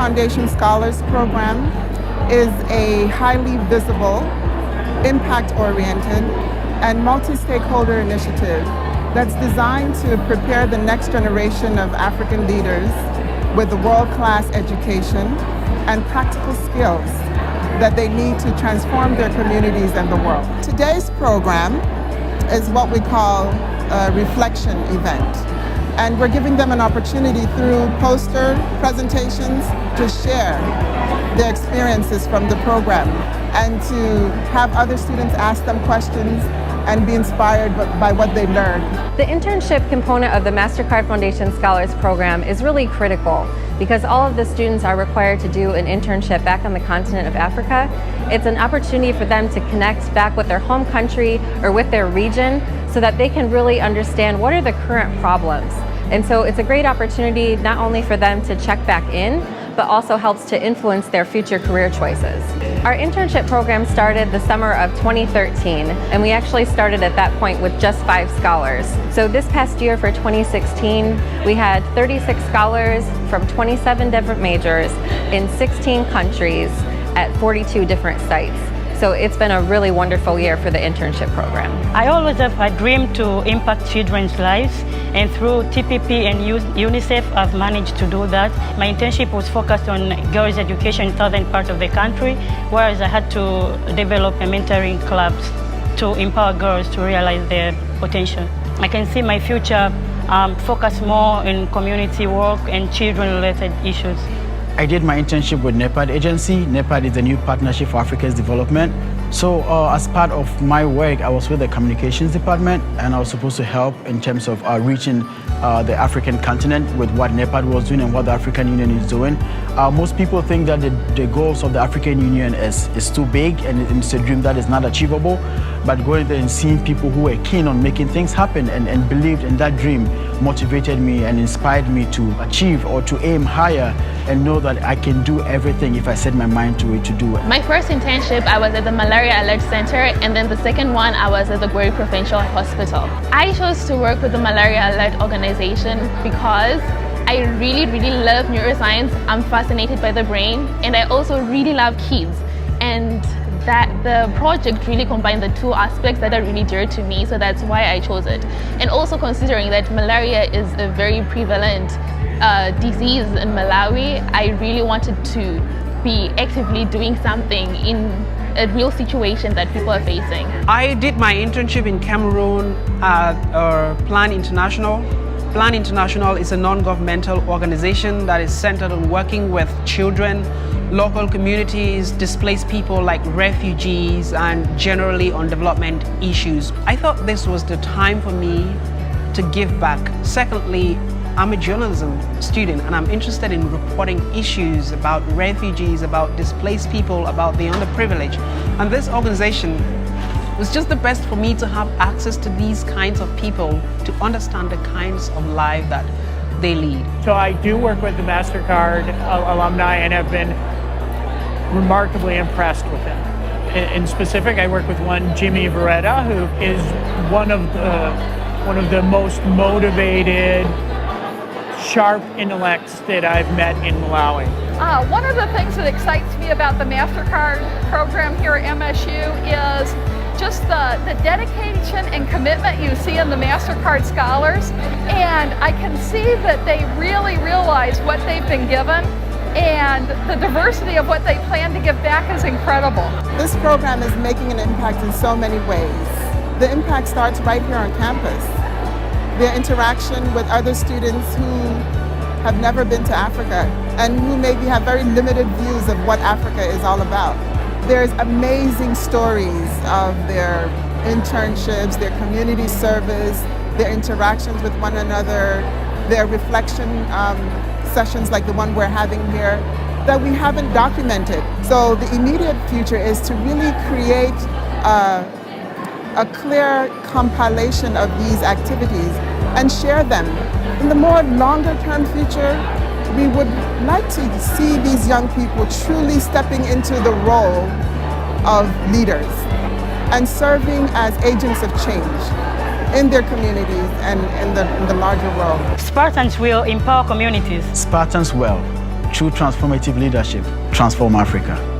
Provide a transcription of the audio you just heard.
Foundation Scholars Program is a highly visible, impact-oriented, and multi-stakeholder initiative that's designed to prepare the next generation of African leaders with the world-class education and practical skills that they need to transform their communities and the world. Today's program is what we call a reflection event. And we're giving them an opportunity through poster presentations to share their experiences from the program and to have other students ask them questions and be inspired by what they learned. The internship component of the MasterCard Foundation Scholars Program is really critical because all of the students are required to do an internship back on the continent of Africa. It's an opportunity for them to connect back with their home country or with their region so that they can really understand what are the current problems. And so it's a great opportunity not only for them to check back in, but also helps to influence their future career choices. Our internship program started the summer of 2013, and we actually started at that point with just 5 scholars. So this past year for 2016, we had 36 scholars from 27 different majors in 16 countries at 42 different sites. So it's been a really wonderful year for the internship program. I always have a dream to impact children's lives, and through TPP and UNICEF I've managed to do that. My internship was focused on girls' education in southern part of the country, whereas I had to develop a mentoring clubs to empower girls to realize their potential. I can see my future focus more in community work and children-related issues. I did my internship with NEPAD agency. NEPAD is the new Partnership for Africa's Development. So as part of my work, I was with the communications department, and I was supposed to help in terms of reaching the African continent with what NEPAD was doing and what the African Union is doing. Most people think that the goals of the African Union is too big and it's a dream that is not achievable. But going there and seeing people who were keen on making things happen and believed in that dream motivated me and inspired me to achieve or to aim higher and know that I can do everything if I set my mind to it to do it. My first internship, I was at the Malaria Alert Center, and then the second one, I was at the Gweri Provincial Hospital. I chose to work with the Malaria Alert organization because I really love neuroscience. I'm fascinated by the brain, and I also really love kids. And that the project really combined the two aspects that are really dear to me, so that's why I chose it. And also considering that malaria is a very prevalent disease in Malawi, I really wanted to be actively doing something in a real situation that people are facing. I did my internship in Cameroon at Plan International. Plan International is a non-governmental organization that is centered on working with children, local communities, displaced people like refugees, and generally on development issues. I thought this was the time for me to give back. Secondly, I'm a journalism student and I'm interested in reporting issues about refugees, about displaced people, about the underprivileged. And this organization was just the best for me to have access to these kinds of people, to understand the kinds of life that they lead. So I do work with the MasterCard alumni and have been remarkably impressed with them. In specific, I work with one, Jimmy Veretta, who is one of the most motivated, sharp intellects that I've met in Malawi. One of the things that excites me about the MasterCard program here at MSU is just the dedication and commitment you see in the MasterCard scholars. And I can see that they really realize what they've been given, and the diversity of what they plan to give back is incredible. This program is making an impact in so many ways. The impact starts right here on campus. Their interaction with other students who have never been to Africa and who maybe have very limited views of what Africa is all about. There's amazing stories of their internships, their community service, their interactions with one another, their reflection sessions like the one we're having here that we haven't documented. So the immediate future is to really create a clear compilation of these activities and share them. In the more longer term future, we would like to see these young people truly stepping into the role of leaders and serving as agents of change in their communities and in the larger world. Spartans will empower communities. Spartans will through transformative leadership, transform Africa.